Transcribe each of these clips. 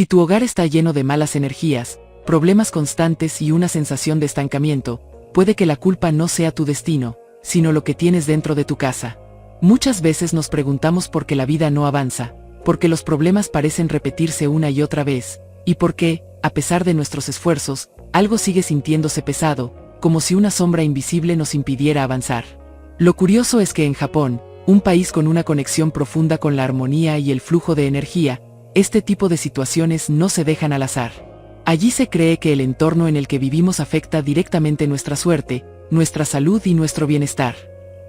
Si tu hogar está lleno de malas energías, problemas constantes y una sensación de estancamiento, puede que la culpa no sea tu destino, sino lo que tienes dentro de tu casa. Muchas veces nos preguntamos por qué la vida no avanza, por qué los problemas parecen repetirse una y otra vez, y por qué, a pesar de nuestros esfuerzos, algo sigue sintiéndose pesado, como si una sombra invisible nos impidiera avanzar. Lo curioso es que en Japón, un país con una conexión profunda con la armonía y el flujo de energía, este tipo de situaciones no se dejan al azar. Allí se cree que el entorno en el que vivimos afecta directamente nuestra suerte, nuestra salud y nuestro bienestar.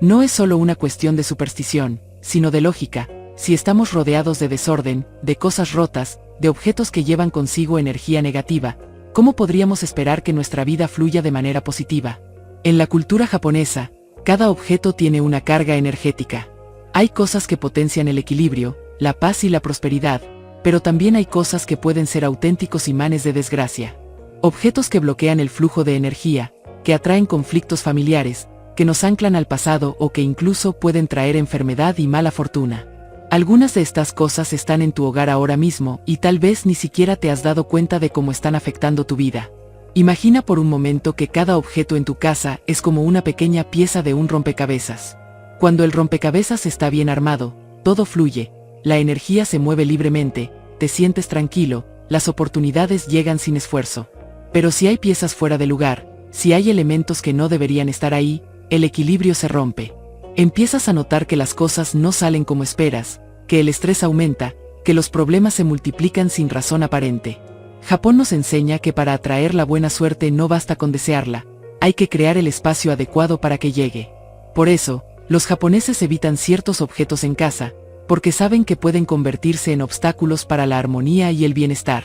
No es solo una cuestión de superstición, sino de lógica. Si estamos rodeados de desorden, de cosas rotas, de objetos que llevan consigo energía negativa, ¿cómo podríamos esperar que nuestra vida fluya de manera positiva? En la cultura japonesa, cada objeto tiene una carga energética. Hay cosas que potencian el equilibrio, la paz y la prosperidad, pero también hay cosas que pueden ser auténticos imanes de desgracia. Objetos que bloquean el flujo de energía, que atraen conflictos familiares, que nos anclan al pasado o que incluso pueden traer enfermedad y mala fortuna. Algunas de estas cosas están en tu hogar ahora mismo y tal vez ni siquiera te has dado cuenta de cómo están afectando tu vida. Imagina por un momento que cada objeto en tu casa es como una pequeña pieza de un rompecabezas. Cuando el rompecabezas está bien armado, todo fluye, la energía se mueve libremente, te sientes tranquilo, las oportunidades llegan sin esfuerzo. Pero si hay piezas fuera de lugar, si hay elementos que no deberían estar ahí, el equilibrio se rompe. Empiezas a notar que las cosas no salen como esperas, que el estrés aumenta, que los problemas se multiplican sin razón aparente. Japón nos enseña que para atraer la buena suerte no basta con desearla, hay que crear el espacio adecuado para que llegue. Por eso, los japoneses evitan ciertos objetos en casa, porque saben que pueden convertirse en obstáculos para la armonía y el bienestar.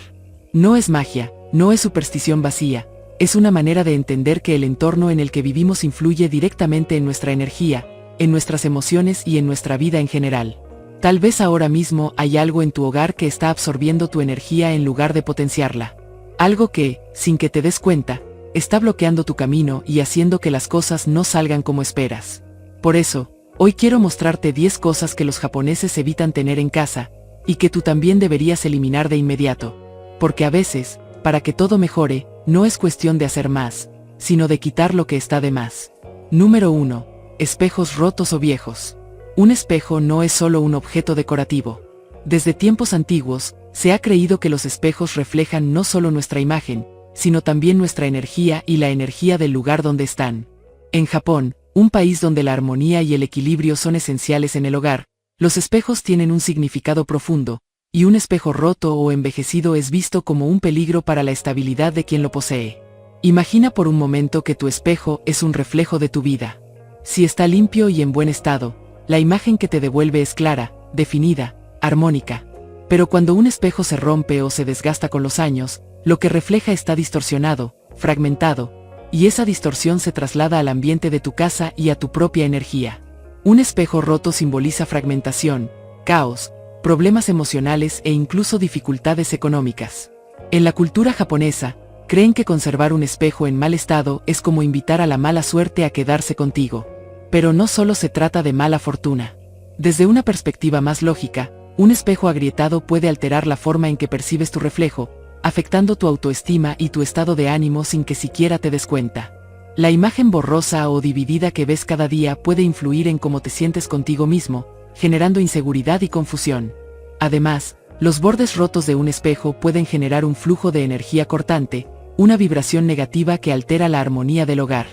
No es magia, no es superstición vacía, es una manera de entender que el entorno en el que vivimos influye directamente en nuestra energía, en nuestras emociones y en nuestra vida en general. Tal vez ahora mismo hay algo en tu hogar que está absorbiendo tu energía en lugar de potenciarla. Algo que, sin que te des cuenta, está bloqueando tu camino y haciendo que las cosas no salgan como esperas. Por eso, hoy quiero mostrarte 10 cosas que los japoneses evitan tener en casa, y que tú también deberías eliminar de inmediato. Porque a veces, para que todo mejore, no es cuestión de hacer más, sino de quitar lo que está de más. Número 1. Espejos rotos o viejos. Un espejo no es solo un objeto decorativo. Desde tiempos antiguos, se ha creído que los espejos reflejan no solo nuestra imagen, sino también nuestra energía y la energía del lugar donde están. En Japón, un país donde la armonía y el equilibrio son esenciales en el hogar, los espejos tienen un significado profundo, y un espejo roto o envejecido es visto como un peligro para la estabilidad de quien lo posee. Imagina por un momento que tu espejo es un reflejo de tu vida. Si está limpio y en buen estado, la imagen que te devuelve es clara, definida, armónica. Pero cuando un espejo se rompe o se desgasta con los años, lo que refleja está distorsionado, fragmentado, y esa distorsión se traslada al ambiente de tu casa y a tu propia energía. Un espejo roto simboliza fragmentación, caos, problemas emocionales e incluso dificultades económicas. En la cultura japonesa, creen que conservar un espejo en mal estado es como invitar a la mala suerte a quedarse contigo. Pero no solo se trata de mala fortuna. Desde una perspectiva más lógica, un espejo agrietado puede alterar la forma en que percibes tu reflejo, afectando tu autoestima y tu estado de ánimo sin que siquiera te des cuenta. La imagen borrosa o dividida que ves cada día puede influir en cómo te sientes contigo mismo, generando inseguridad y confusión. Además, los bordes rotos de un espejo pueden generar un flujo de energía cortante, una vibración negativa que altera la armonía del hogar.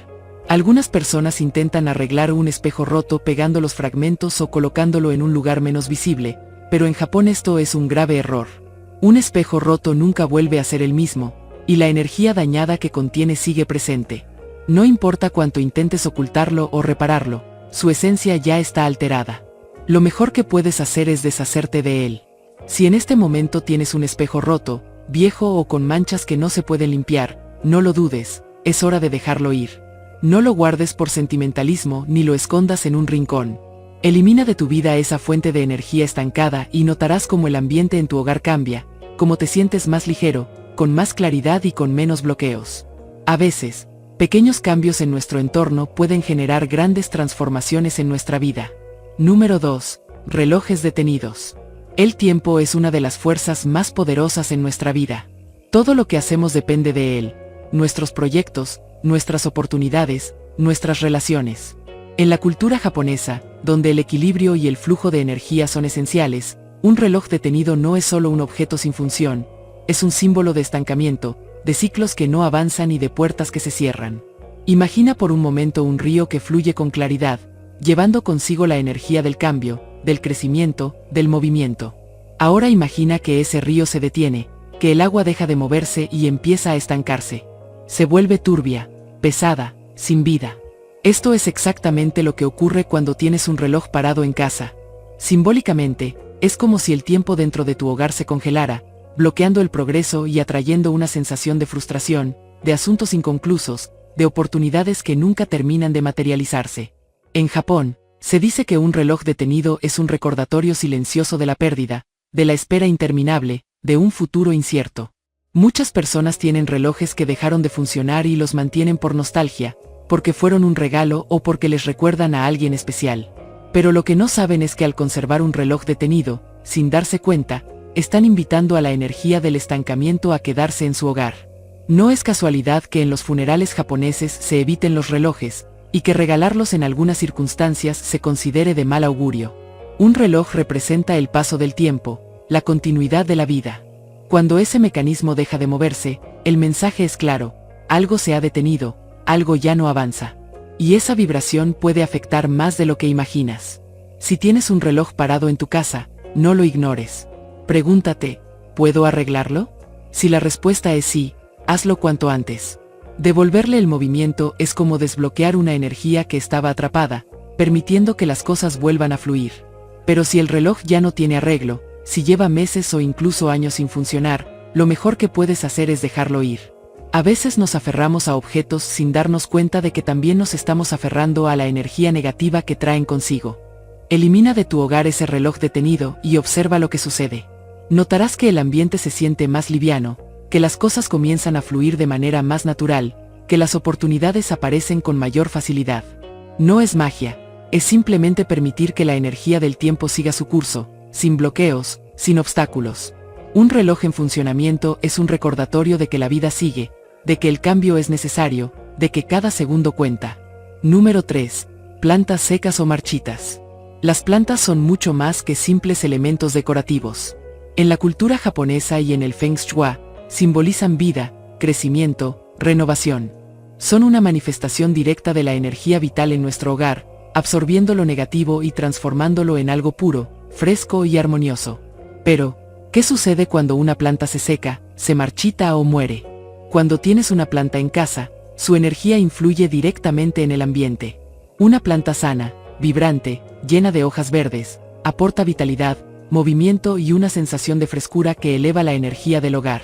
Algunas personas intentan arreglar un espejo roto pegando los fragmentos o colocándolo en un lugar menos visible, pero en Japón esto es un grave error. Un espejo roto nunca vuelve a ser el mismo, y la energía dañada que contiene sigue presente. No importa cuánto intentes ocultarlo o repararlo, su esencia ya está alterada. Lo mejor que puedes hacer es deshacerte de él. Si en este momento tienes un espejo roto, viejo o con manchas que no se pueden limpiar, no lo dudes, es hora de dejarlo ir. No lo guardes por sentimentalismo ni lo escondas en un rincón. Elimina de tu vida esa fuente de energía estancada y notarás cómo el ambiente en tu hogar cambia, cómo te sientes más ligero, con más claridad y con menos bloqueos. A veces, pequeños cambios en nuestro entorno pueden generar grandes transformaciones en nuestra vida. Número 2. Relojes detenidos. El tiempo es una de las fuerzas más poderosas en nuestra vida. Todo lo que hacemos depende de él, nuestros proyectos, nuestras oportunidades, nuestras relaciones. En la cultura japonesa, donde el equilibrio y el flujo de energía son esenciales, un reloj detenido no es solo un objeto sin función, es un símbolo de estancamiento, de ciclos que no avanzan y de puertas que se cierran. Imagina por un momento un río que fluye con claridad, llevando consigo la energía del cambio, del crecimiento, del movimiento. Ahora imagina que ese río se detiene, que el agua deja de moverse y empieza a estancarse. Se vuelve turbia, pesada, sin vida. Esto es exactamente lo que ocurre cuando tienes un reloj parado en casa. Simbólicamente, es como si el tiempo dentro de tu hogar se congelara, bloqueando el progreso y atrayendo una sensación de frustración, de asuntos inconclusos, de oportunidades que nunca terminan de materializarse. En Japón, se dice que un reloj detenido es un recordatorio silencioso de la pérdida, de la espera interminable, de un futuro incierto. Muchas personas tienen relojes que dejaron de funcionar y los mantienen por nostalgia, porque fueron un regalo o porque les recuerdan a alguien especial. Pero lo que no saben es que al conservar un reloj detenido, sin darse cuenta, están invitando a la energía del estancamiento a quedarse en su hogar. No es casualidad que en los funerales japoneses se eviten los relojes, y que regalarlos en algunas circunstancias se considere de mal augurio. Un reloj representa el paso del tiempo, la continuidad de la vida. Cuando ese mecanismo deja de moverse, el mensaje es claro: algo se ha detenido, algo ya no avanza. Y esa vibración puede afectar más de lo que imaginas. Si tienes un reloj parado en tu casa, no lo ignores. Pregúntate, ¿puedo arreglarlo? Si la respuesta es sí, hazlo cuanto antes. Devolverle el movimiento es como desbloquear una energía que estaba atrapada, permitiendo que las cosas vuelvan a fluir. Pero si el reloj ya no tiene arreglo, si lleva meses o incluso años sin funcionar, lo mejor que puedes hacer es dejarlo ir. A veces nos aferramos a objetos sin darnos cuenta de que también nos estamos aferrando a la energía negativa que traen consigo. Elimina de tu hogar ese reloj detenido y observa lo que sucede. Notarás que el ambiente se siente más liviano, que las cosas comienzan a fluir de manera más natural, que las oportunidades aparecen con mayor facilidad. No es magia, es simplemente permitir que la energía del tiempo siga su curso, sin bloqueos, sin obstáculos. Un reloj en funcionamiento es un recordatorio de que la vida sigue, de que el cambio es necesario, de que cada segundo cuenta. Número 3. Plantas secas o marchitas. Las plantas son mucho más que simples elementos decorativos. En la cultura japonesa y en el Feng Shui, simbolizan vida, crecimiento, renovación. Son una manifestación directa de la energía vital en nuestro hogar, absorbiendo lo negativo y transformándolo en algo puro, fresco y armonioso. Pero, ¿qué sucede cuando una planta se seca, se marchita o muere? Cuando tienes una planta en casa, su energía influye directamente en el ambiente. Una planta sana, vibrante, llena de hojas verdes, aporta vitalidad, movimiento y una sensación de frescura que eleva la energía del hogar.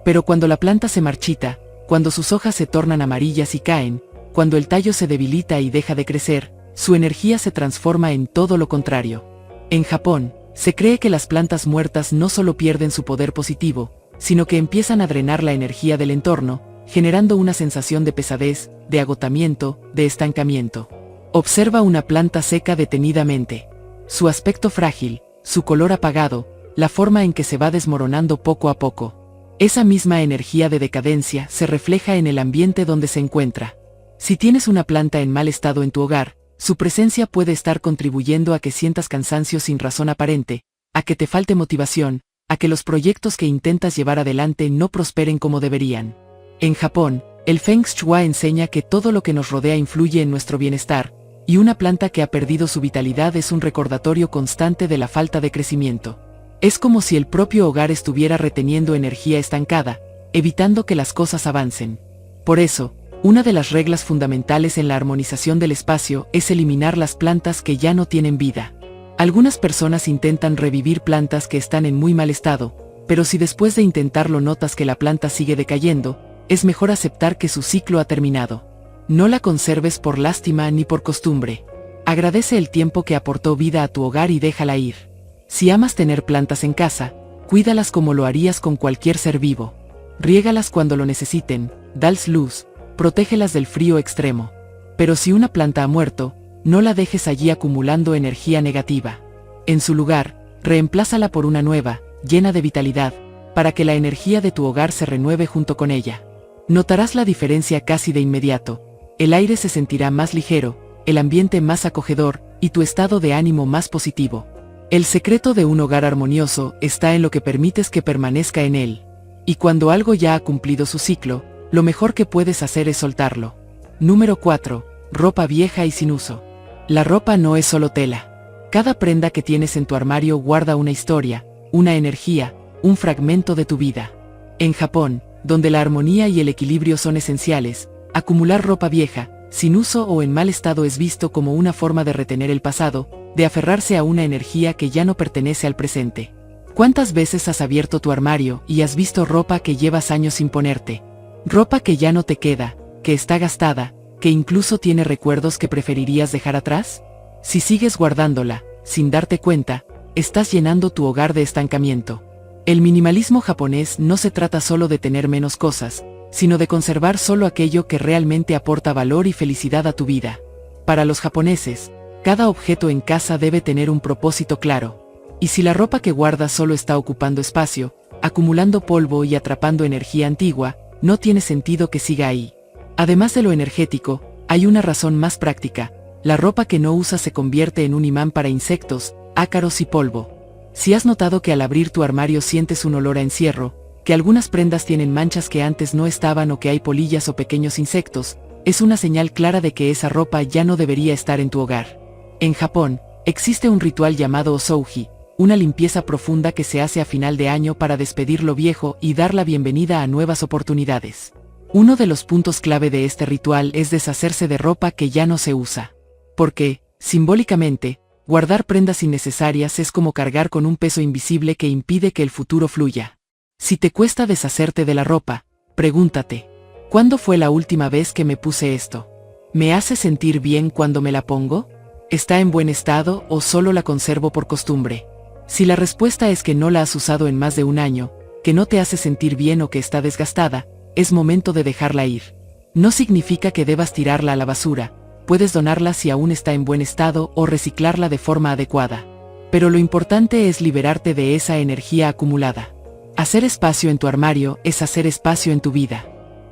Pero cuando la planta se marchita, cuando sus hojas se tornan amarillas y caen, cuando el tallo se debilita y deja de crecer, su energía se transforma en todo lo contrario. En Japón, se cree que las plantas muertas no solo pierden su poder positivo, sino que empiezan a drenar la energía del entorno, generando una sensación de pesadez, de agotamiento, de estancamiento. Observa una planta seca detenidamente. Su aspecto frágil, su color apagado, la forma en que se va desmoronando poco a poco. Esa misma energía de decadencia se refleja en el ambiente donde se encuentra. Si tienes una planta en mal estado en tu hogar, su presencia puede estar contribuyendo a que sientas cansancio sin razón aparente, a que te falte motivación, a que los proyectos que intentas llevar adelante no prosperen como deberían. En Japón, el Feng Shui enseña que todo lo que nos rodea influye en nuestro bienestar, y una planta que ha perdido su vitalidad es un recordatorio constante de la falta de crecimiento. Es como si el propio hogar estuviera reteniendo energía estancada, evitando que las cosas avancen. Por eso, una de las reglas fundamentales en la armonización del espacio es eliminar las plantas que ya no tienen vida. Algunas personas intentan revivir plantas que están en muy mal estado, pero si después de intentarlo notas que la planta sigue decayendo, es mejor aceptar que su ciclo ha terminado. No la conserves por lástima ni por costumbre. Agradece el tiempo que aportó vida a tu hogar y déjala ir. Si amas tener plantas en casa, cuídalas como lo harías con cualquier ser vivo. Riégalas cuando lo necesiten, dales luz, protégelas del frío extremo. Pero si una planta ha muerto, no la dejes allí acumulando energía negativa. En su lugar, reemplázala por una nueva, llena de vitalidad, para que la energía de tu hogar se renueve junto con ella. Notarás la diferencia casi de inmediato. El aire se sentirá más ligero, el ambiente más acogedor, y tu estado de ánimo más positivo. El secreto de un hogar armonioso está en lo que permites que permanezca en él. Y cuando algo ya ha cumplido su ciclo, lo mejor que puedes hacer es soltarlo. Número 4. Ropa vieja y sin uso. La ropa no es solo tela. Cada prenda que tienes en tu armario guarda una historia, una energía, un fragmento de tu vida. En Japón, donde la armonía y el equilibrio son esenciales, acumular ropa vieja, sin uso o en mal estado es visto como una forma de retener el pasado, de aferrarse a una energía que ya no pertenece al presente. ¿Cuántas veces has abierto tu armario y has visto ropa que llevas años sin ponerte? Ropa que ya no te queda, que está gastada, que incluso tiene recuerdos que preferirías dejar atrás. Si sigues guardándola, sin darte cuenta, estás llenando tu hogar de estancamiento. El minimalismo japonés no se trata solo de tener menos cosas, sino de conservar solo aquello que realmente aporta valor y felicidad a tu vida. Para los japoneses, cada objeto en casa debe tener un propósito claro. Y si la ropa que guardas solo está ocupando espacio, acumulando polvo y atrapando energía antigua, no tiene sentido que siga ahí. Además de lo energético, hay una razón más práctica. La ropa que no usas se convierte en un imán para insectos, ácaros y polvo. Si has notado que al abrir tu armario sientes un olor a encierro, que algunas prendas tienen manchas que antes no estaban o que hay polillas o pequeños insectos, es una señal clara de que esa ropa ya no debería estar en tu hogar. En Japón, existe un ritual llamado Osouji, una limpieza profunda que se hace a final de año para despedir lo viejo y dar la bienvenida a nuevas oportunidades. Uno de los puntos clave de este ritual es deshacerse de ropa que ya no se usa. Porque, simbólicamente, guardar prendas innecesarias es como cargar con un peso invisible que impide que el futuro fluya. Si te cuesta deshacerte de la ropa, pregúntate, ¿cuándo fue la última vez que me puse esto? ¿Me hace sentir bien cuando me la pongo? ¿Está en buen estado o solo la conservo por costumbre? Si la respuesta es que no la has usado en más de un año, que no te hace sentir bien o que está desgastada, es momento de dejarla ir. No significa que debas tirarla a la basura, puedes donarla si aún está en buen estado o reciclarla de forma adecuada. Pero lo importante es liberarte de esa energía acumulada. Hacer espacio en tu armario es hacer espacio en tu vida.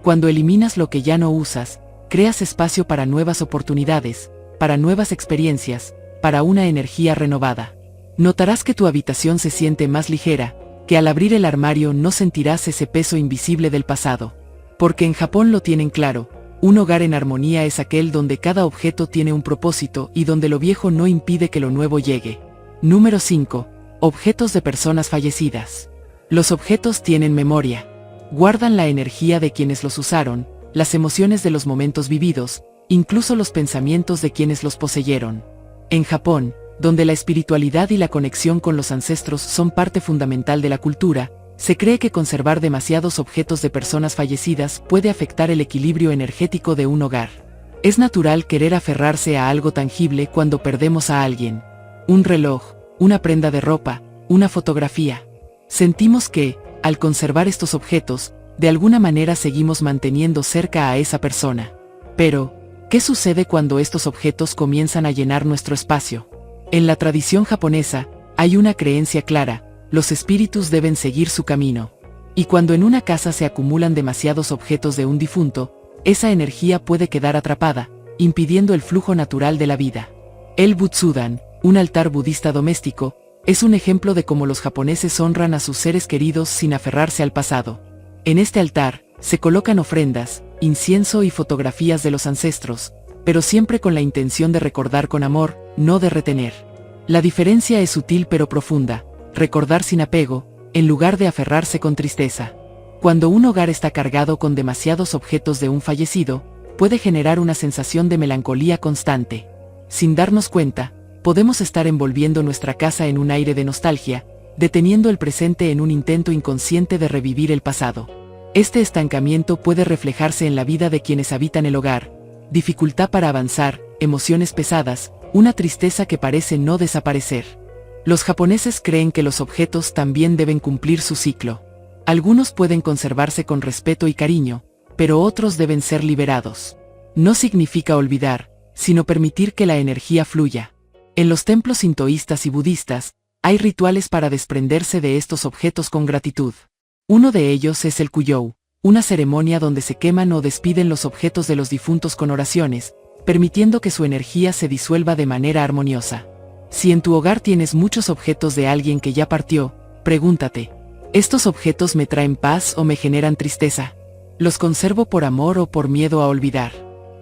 Cuando eliminas lo que ya no usas, creas espacio para nuevas oportunidades, para nuevas experiencias, para una energía renovada. Notarás que tu habitación se siente más ligera, que al abrir el armario no sentirás ese peso invisible del pasado. Porque en Japón lo tienen claro, un hogar en armonía es aquel donde cada objeto tiene un propósito y donde lo viejo no impide que lo nuevo llegue. Número 5. Objetos de personas fallecidas. Los objetos tienen memoria. Guardan la energía de quienes los usaron, las emociones de los momentos vividos, incluso los pensamientos de quienes los poseyeron. En Japón, donde la espiritualidad y la conexión con los ancestros son parte fundamental de la cultura, se cree que conservar demasiados objetos de personas fallecidas puede afectar el equilibrio energético de un hogar. Es natural querer aferrarse a algo tangible cuando perdemos a alguien. Un reloj, una prenda de ropa, una fotografía. Sentimos que, al conservar estos objetos, de alguna manera seguimos manteniendo cerca a esa persona. Pero, ¿qué sucede cuando estos objetos comienzan a llenar nuestro espacio? En la tradición japonesa, hay una creencia clara: los espíritus deben seguir su camino. Y cuando en una casa se acumulan demasiados objetos de un difunto, esa energía puede quedar atrapada, impidiendo el flujo natural de la vida. El Butsudan, un altar budista doméstico, es un ejemplo de cómo los japoneses honran a sus seres queridos sin aferrarse al pasado. En este altar, se colocan ofrendas, incienso y fotografías de los ancestros, pero siempre con la intención de recordar con amor, no de retener. La diferencia es sutil pero profunda: recordar sin apego, en lugar de aferrarse con tristeza. Cuando un hogar está cargado con demasiados objetos de un fallecido, puede generar una sensación de melancolía constante. Sin darnos cuenta, podemos estar envolviendo nuestra casa en un aire de nostalgia, deteniendo el presente en un intento inconsciente de revivir el pasado. Este estancamiento puede reflejarse en la vida de quienes habitan el hogar: dificultad para avanzar, emociones pesadas, una tristeza que parece no desaparecer. Los japoneses creen que los objetos también deben cumplir su ciclo. Algunos pueden conservarse con respeto y cariño, pero otros deben ser liberados. No significa olvidar, sino permitir que la energía fluya. En los templos sintoístas y budistas, Hay rituales para desprenderse de estos objetos con gratitud. Uno de ellos es el Kujou, una ceremonia donde se queman o despiden los objetos de los difuntos con oraciones, permitiendo que su energía se disuelva de manera armoniosa. Si en tu hogar tienes muchos objetos de alguien que ya partió, pregúntate, ¿estos objetos me traen paz o me generan tristeza? ¿Los conservo por amor o por miedo a olvidar?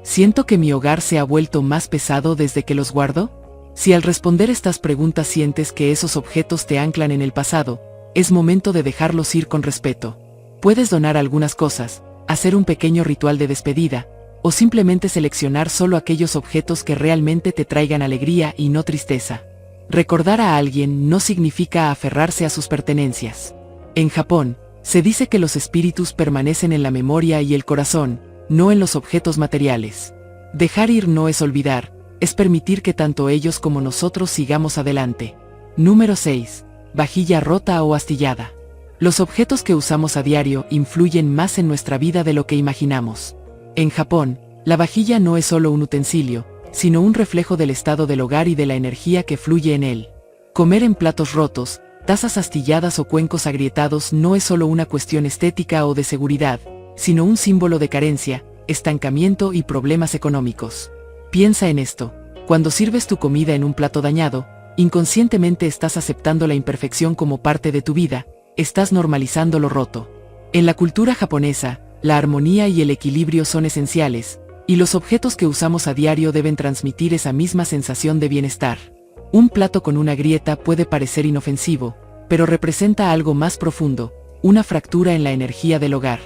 ¿Siento que mi hogar se ha vuelto más pesado desde que los guardo? Si al responder estas preguntas sientes que esos objetos te anclan en el pasado, es momento de dejarlos ir con respeto. Puedes donar algunas cosas, hacer un pequeño ritual de despedida, o simplemente seleccionar solo aquellos objetos que realmente te traigan alegría y no tristeza. Recordar a alguien no significa aferrarse a sus pertenencias. En Japón, se dice que los espíritus permanecen en la memoria y el corazón, no en los objetos materiales. Dejar ir no es olvidar, es permitir que tanto ellos como nosotros sigamos adelante. Número 6. Vajilla rota o astillada. Los objetos que usamos a diario influyen más en nuestra vida de lo que imaginamos. En Japón, la vajilla no es solo un utensilio, sino un reflejo del estado del hogar y de la energía que fluye en él. Comer en platos rotos, tazas astilladas o cuencos agrietados no es solo una cuestión estética o de seguridad, sino un símbolo de carencia, estancamiento y problemas económicos. Piensa en esto: cuando sirves tu comida en un plato dañado, inconscientemente estás aceptando la imperfección como parte de tu vida, estás normalizando lo roto. En la cultura japonesa, la armonía y el equilibrio son esenciales, y los objetos que usamos a diario deben transmitir esa misma sensación de bienestar. Un plato con una grieta puede parecer inofensivo, pero representa algo más profundo, una fractura en la energía del hogar.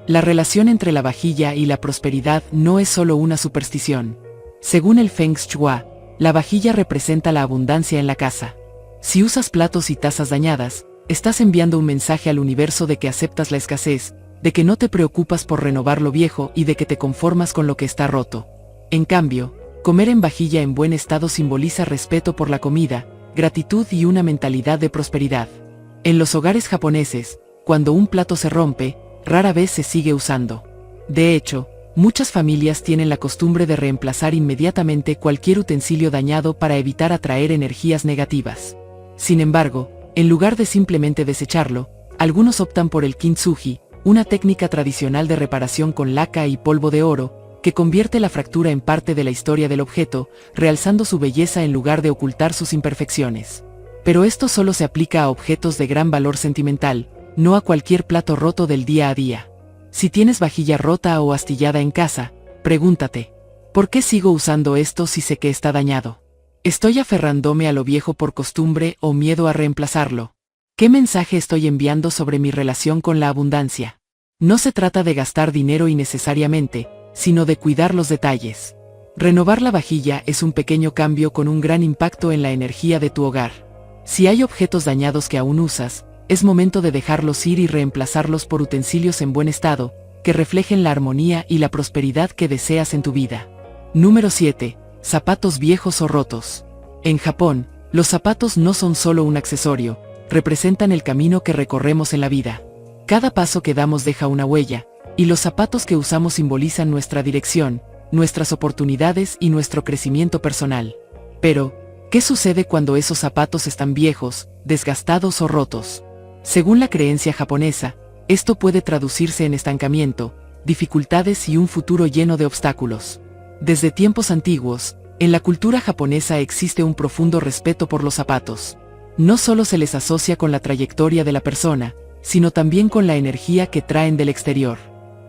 La relación entre la vajilla y la prosperidad no es solo una superstición. Según el Feng Shui, la vajilla representa la abundancia en la casa. Si usas platos y tazas dañadas, estás enviando un mensaje al universo de que aceptas la escasez, de que no te preocupas por renovar lo viejo y de que te conformas con lo que está roto. En cambio, comer en vajilla en buen estado simboliza respeto por la comida, gratitud y una mentalidad de prosperidad. En los hogares japoneses, cuando un plato se rompe, rara vez se sigue usando. De hecho, muchas familias tienen la costumbre de reemplazar inmediatamente cualquier utensilio dañado para evitar atraer energías negativas. Sin embargo, en lugar de simplemente desecharlo, algunos optan por el kintsugi, una técnica tradicional de reparación con laca y polvo de oro, que convierte la fractura en parte de la historia del objeto, realzando su belleza en lugar de ocultar sus imperfecciones. Pero esto solo se aplica a objetos de gran valor sentimental, no a cualquier plato roto del día a día. Si tienes vajilla rota o astillada en casa, pregúntate, ¿por qué sigo usando esto si sé que está dañado? ¿Estoy aferrándome a lo viejo por costumbre o miedo a reemplazarlo? ¿Qué mensaje estoy enviando sobre mi relación con la abundancia? No se trata de gastar dinero innecesariamente, sino de cuidar los detalles. Renovar la vajilla es un pequeño cambio con un gran impacto en la energía de tu hogar. Si hay objetos dañados que aún usas, es momento de dejarlos ir y reemplazarlos por utensilios en buen estado, que reflejen la armonía y la prosperidad que deseas en tu vida. Número 7. Zapatos viejos o rotos. En Japón, los zapatos no son solo un accesorio, representan el camino que recorremos en la vida. Cada paso que damos deja una huella, y los zapatos que usamos simbolizan nuestra dirección, nuestras oportunidades y nuestro crecimiento personal. Pero, ¿qué sucede cuando esos zapatos están viejos, desgastados o rotos? Según la creencia japonesa, esto puede traducirse en estancamiento, dificultades y un futuro lleno de obstáculos. Desde tiempos antiguos, en la cultura japonesa existe un profundo respeto por los zapatos. No solo se les asocia con la trayectoria de la persona, sino también con la energía que traen del exterior.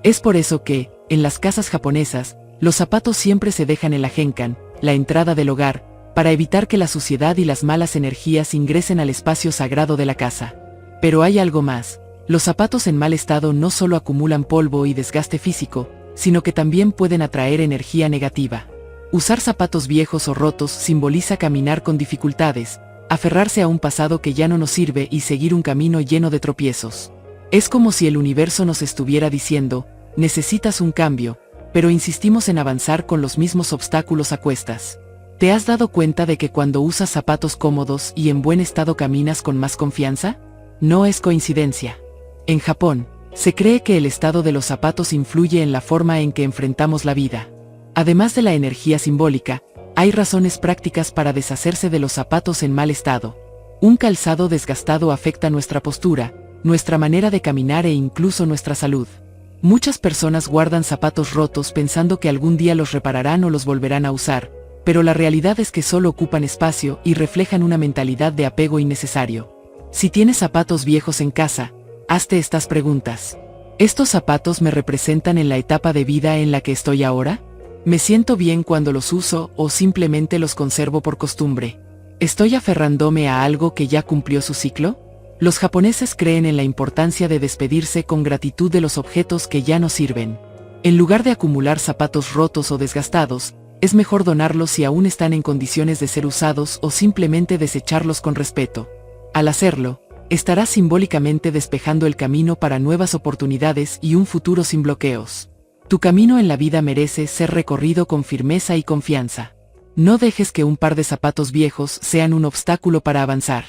Es por eso que, en las casas japonesas, los zapatos siempre se dejan en la genkan, la entrada del hogar, para evitar que la suciedad y las malas energías ingresen al espacio sagrado de la casa. Pero hay algo más: los zapatos en mal estado no solo acumulan polvo y desgaste físico, sino que también pueden atraer energía negativa. Usar zapatos viejos o rotos simboliza caminar con dificultades, aferrarse a un pasado que ya no nos sirve y seguir un camino lleno de tropiezos. Es como si el universo nos estuviera diciendo, necesitas un cambio, pero insistimos en avanzar con los mismos obstáculos a cuestas. ¿Te has dado cuenta de que cuando usas zapatos cómodos y en buen estado caminas con más confianza? No es coincidencia. En Japón, se cree que el estado de los zapatos influye en la forma en que enfrentamos la vida. Además de la energía simbólica, hay razones prácticas para deshacerse de los zapatos en mal estado. Un calzado desgastado afecta nuestra postura, nuestra manera de caminar e incluso nuestra salud. Muchas personas guardan zapatos rotos pensando que algún día los repararán o los volverán a usar, pero la realidad es que solo ocupan espacio y reflejan una mentalidad de apego innecesario. Si tienes zapatos viejos en casa, hazte estas preguntas. ¿Estos zapatos me representan en la etapa de vida en la que estoy ahora? ¿Me siento bien cuando los uso o simplemente los conservo por costumbre? ¿Estoy aferrándome a algo que ya cumplió su ciclo? Los japoneses creen en la importancia de despedirse con gratitud de los objetos que ya no sirven. En lugar de acumular zapatos rotos o desgastados, es mejor donarlos si aún están en condiciones de ser usados o simplemente desecharlos con respeto. Al hacerlo, estarás simbólicamente despejando el camino para nuevas oportunidades y un futuro sin bloqueos. Tu camino en la vida merece ser recorrido con firmeza y confianza. No dejes que un par de zapatos viejos sean un obstáculo para avanzar.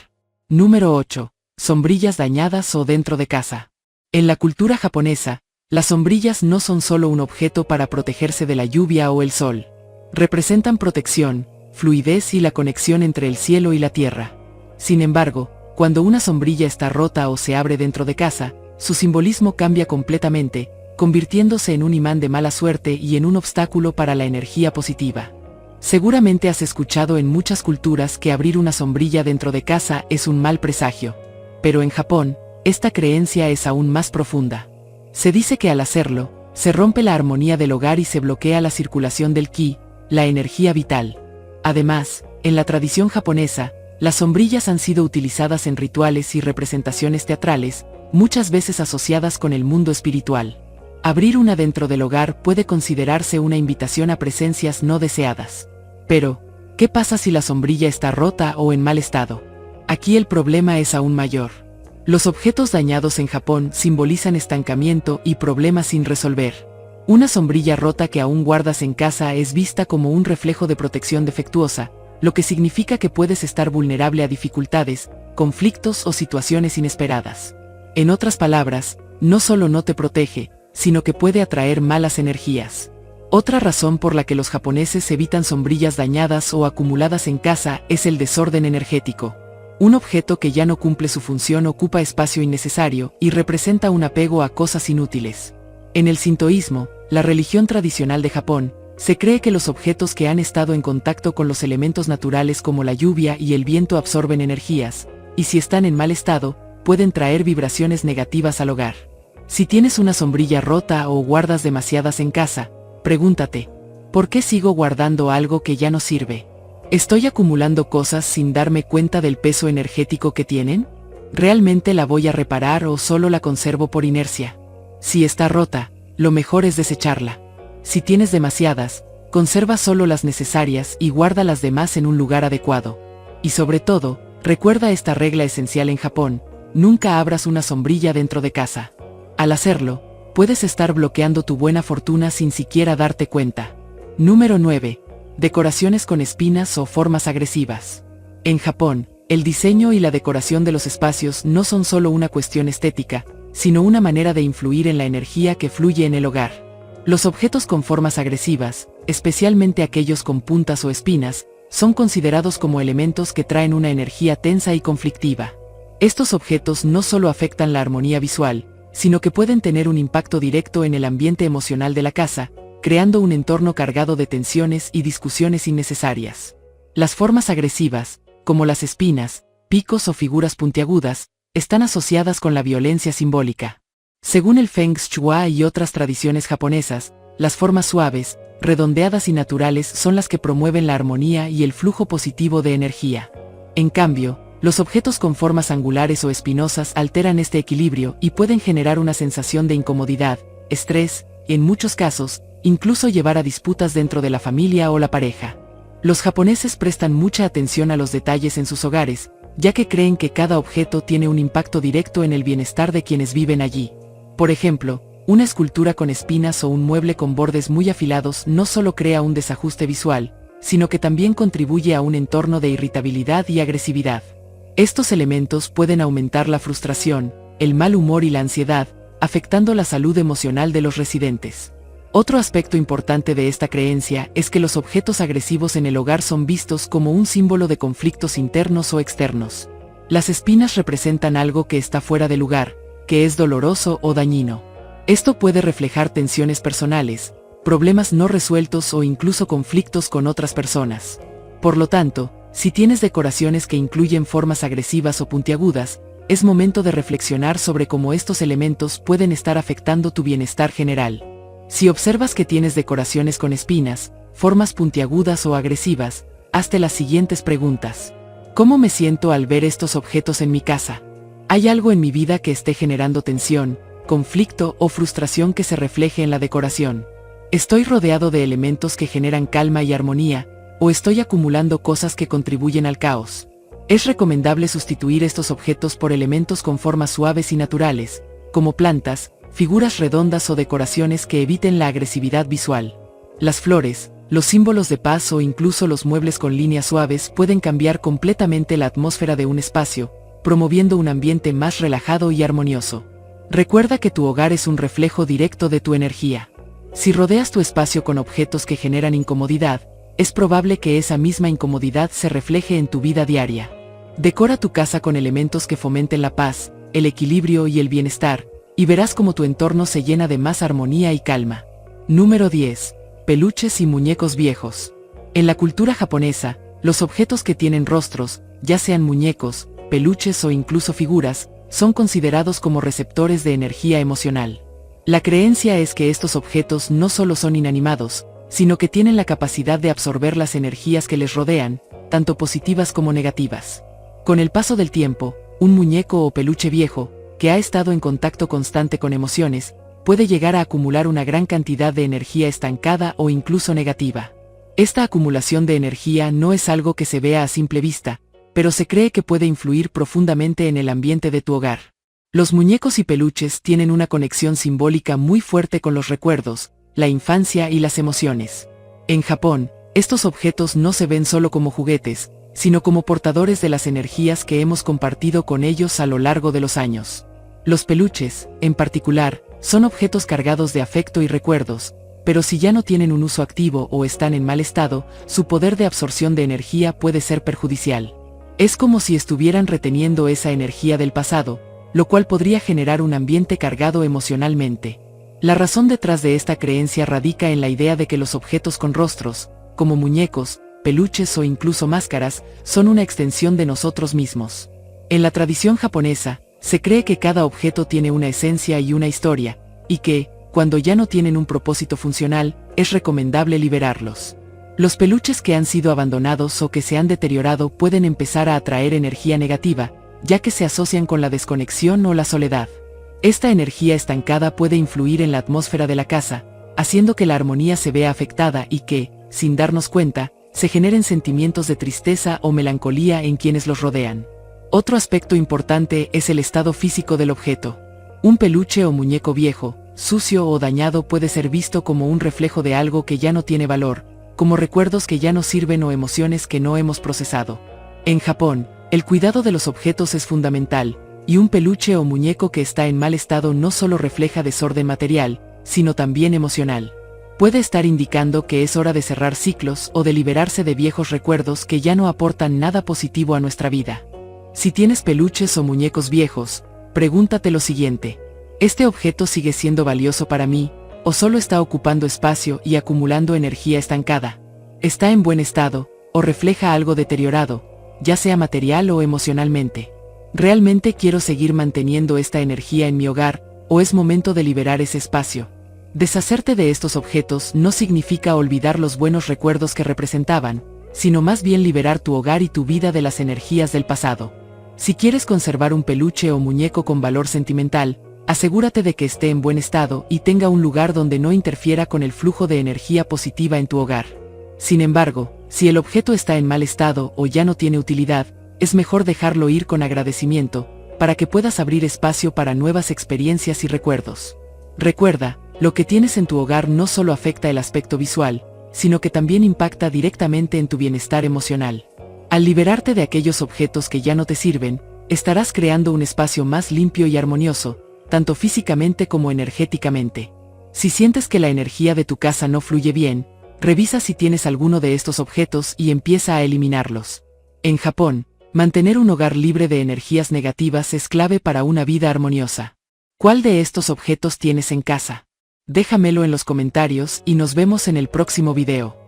Número 8. Sombrillas dañadas o dentro de casa. En la cultura japonesa, las sombrillas no son solo un objeto para protegerse de la lluvia o el sol. Representan protección, fluidez y la conexión entre el cielo y la tierra. Sin embargo, cuando una sombrilla está rota o se abre dentro de casa, su simbolismo cambia completamente, convirtiéndose en un imán de mala suerte y en un obstáculo para la energía positiva. Seguramente has escuchado en muchas culturas que abrir una sombrilla dentro de casa es un mal presagio. Pero en Japón, esta creencia es aún más profunda. Se dice que al hacerlo, se rompe la armonía del hogar y se bloquea la circulación del ki, la energía vital. Además, en la tradición japonesa, las sombrillas han sido utilizadas en rituales y representaciones teatrales, muchas veces asociadas con el mundo espiritual. Abrir una dentro del hogar puede considerarse una invitación a presencias no deseadas. Pero, ¿qué pasa si la sombrilla está rota o en mal estado? Aquí el problema es aún mayor. Los objetos dañados en Japón simbolizan estancamiento y problemas sin resolver. Una sombrilla rota que aún guardas en casa es vista como un reflejo de protección defectuosa, lo que significa que puedes estar vulnerable a dificultades, conflictos o situaciones inesperadas. En otras palabras, no solo no te protege, sino que puede atraer malas energías. Otra razón por la que los japoneses evitan sombrillas dañadas o acumuladas en casa es el desorden energético. Un objeto que ya no cumple su función ocupa espacio innecesario y representa un apego a cosas inútiles. En el sintoísmo, la religión tradicional de Japón, se cree que los objetos que han estado en contacto con los elementos naturales como la lluvia y el viento absorben energías, y si están en mal estado, pueden traer vibraciones negativas al hogar. Si tienes una sombrilla rota o guardas demasiadas en casa, pregúntate, ¿por qué sigo guardando algo que ya no sirve? ¿Estoy acumulando cosas sin darme cuenta del peso energético que tienen? ¿Realmente la voy a reparar o solo la conservo por inercia? Si está rota, lo mejor es desecharla. Si tienes demasiadas, conserva solo las necesarias y guarda las demás en un lugar adecuado. Y sobre todo, recuerda esta regla esencial en Japón: nunca abras una sombrilla dentro de casa. Al hacerlo, puedes estar bloqueando tu buena fortuna sin siquiera darte cuenta. Número 9. Decoraciones con espinas o formas agresivas. En Japón, el diseño y la decoración de los espacios no son solo una cuestión estética, sino una manera de influir en la energía que fluye en el hogar. Los objetos con formas agresivas, especialmente aquellos con puntas o espinas, son considerados como elementos que traen una energía tensa y conflictiva. Estos objetos no solo afectan la armonía visual, sino que pueden tener un impacto directo en el ambiente emocional de la casa, creando un entorno cargado de tensiones y discusiones innecesarias. Las formas agresivas, como las espinas, picos o figuras puntiagudas, están asociadas con la violencia simbólica. Según el Feng Shui y otras tradiciones japonesas, las formas suaves, redondeadas y naturales son las que promueven la armonía y el flujo positivo de energía. En cambio, los objetos con formas angulares o espinosas alteran este equilibrio y pueden generar una sensación de incomodidad, estrés, y en muchos casos, incluso llevar a disputas dentro de la familia o la pareja. Los japoneses prestan mucha atención a los detalles en sus hogares, ya que creen que cada objeto tiene un impacto directo en el bienestar de quienes viven allí. Por ejemplo, una escultura con espinas o un mueble con bordes muy afilados no solo crea un desajuste visual, sino que también contribuye a un entorno de irritabilidad y agresividad. Estos elementos pueden aumentar la frustración, el mal humor y la ansiedad, afectando la salud emocional de los residentes. Otro aspecto importante de esta creencia es que los objetos agresivos en el hogar son vistos como un símbolo de conflictos internos o externos. Las espinas representan algo que está fuera de lugar, que es doloroso o dañino. Esto puede reflejar tensiones personales, problemas no resueltos o incluso conflictos con otras personas. Por lo tanto, si tienes decoraciones que incluyen formas agresivas o puntiagudas, es momento de reflexionar sobre cómo estos elementos pueden estar afectando tu bienestar general. Si observas que tienes decoraciones con espinas, formas puntiagudas o agresivas, hazte las siguientes preguntas. ¿Cómo me siento al ver estos objetos en mi casa? ¿Hay algo en mi vida que esté generando tensión, conflicto o frustración que se refleje en la decoración? ¿Estoy rodeado de elementos que generan calma y armonía, o estoy acumulando cosas que contribuyen al caos? Es recomendable sustituir estos objetos por elementos con formas suaves y naturales, como plantas, figuras redondas o decoraciones que eviten la agresividad visual. Las flores, los símbolos de paz o incluso los muebles con líneas suaves pueden cambiar completamente la atmósfera de un espacio, promoviendo un ambiente más relajado y armonioso. Recuerda que tu hogar es un reflejo directo de tu energía. Si rodeas tu espacio con objetos que generan incomodidad, es probable que esa misma incomodidad se refleje en tu vida diaria. Decora tu casa con elementos que fomenten la paz, el equilibrio y el bienestar, y verás cómo tu entorno se llena de más armonía y calma. Número 10. Peluches y muñecos viejos. En la cultura japonesa, los objetos que tienen rostros, ya sean muñecos, peluches o incluso figuras, son considerados como receptores de energía emocional. La creencia es que estos objetos no solo son inanimados, sino que tienen la capacidad de absorber las energías que les rodean, tanto positivas como negativas. Con el paso del tiempo, un muñeco o peluche viejo, que ha estado en contacto constante con emociones, puede llegar a acumular una gran cantidad de energía estancada o incluso negativa. Esta acumulación de energía no es algo que se vea a simple vista, pero se cree que puede influir profundamente en el ambiente de tu hogar. Los muñecos y peluches tienen una conexión simbólica muy fuerte con los recuerdos, la infancia y las emociones. En Japón, estos objetos no se ven solo como juguetes, sino como portadores de las energías que hemos compartido con ellos a lo largo de los años. Los peluches, en particular, son objetos cargados de afecto y recuerdos, pero si ya no tienen un uso activo o están en mal estado, su poder de absorción de energía puede ser perjudicial. Es como si estuvieran reteniendo esa energía del pasado, lo cual podría generar un ambiente cargado emocionalmente. La razón detrás de esta creencia radica en la idea de que los objetos con rostros, como muñecos, peluches o incluso máscaras, son una extensión de nosotros mismos. En la tradición japonesa, se cree que cada objeto tiene una esencia y una historia, y que, cuando ya no tienen un propósito funcional, es recomendable liberarlos. Los peluches que han sido abandonados o que se han deteriorado pueden empezar a atraer energía negativa, ya que se asocian con la desconexión o la soledad. Esta energía estancada puede influir en la atmósfera de la casa, haciendo que la armonía se vea afectada y que, sin darnos cuenta, se generen sentimientos de tristeza o melancolía en quienes los rodean. Otro aspecto importante es el estado físico del objeto. Un peluche o muñeco viejo, sucio o dañado puede ser visto como un reflejo de algo que ya no tiene valor, como recuerdos que ya no sirven o emociones que no hemos procesado. En Japón, el cuidado de los objetos es fundamental, y un peluche o muñeco que está en mal estado no solo refleja desorden material, sino también emocional. Puede estar indicando que es hora de cerrar ciclos o de liberarse de viejos recuerdos que ya no aportan nada positivo a nuestra vida. Si tienes peluches o muñecos viejos, pregúntate lo siguiente: ¿este objeto sigue siendo valioso para mí, o solo está ocupando espacio y acumulando energía estancada? ¿Está en buen estado, o refleja algo deteriorado, ya sea material o emocionalmente? ¿Realmente quiero seguir manteniendo esta energía en mi hogar, o es momento de liberar ese espacio? Deshacerte de estos objetos no significa olvidar los buenos recuerdos que representaban, sino más bien liberar tu hogar y tu vida de las energías del pasado. Si quieres conservar un peluche o muñeco con valor sentimental, asegúrate de que esté en buen estado y tenga un lugar donde no interfiera con el flujo de energía positiva en tu hogar. Sin embargo, si el objeto está en mal estado o ya no tiene utilidad, es mejor dejarlo ir con agradecimiento, para que puedas abrir espacio para nuevas experiencias y recuerdos. Recuerda, lo que tienes en tu hogar no solo afecta el aspecto visual, sino que también impacta directamente en tu bienestar emocional. Al liberarte de aquellos objetos que ya no te sirven, estarás creando un espacio más limpio y armonioso, tanto físicamente como energéticamente. Si sientes que la energía de tu casa no fluye bien, revisa si tienes alguno de estos objetos y empieza a eliminarlos. En Japón, Mantener un hogar libre de energías negativas es clave para una vida armoniosa. ¿Cuál de estos objetos tienes en casa? Déjamelo en los comentarios y nos vemos en el próximo video.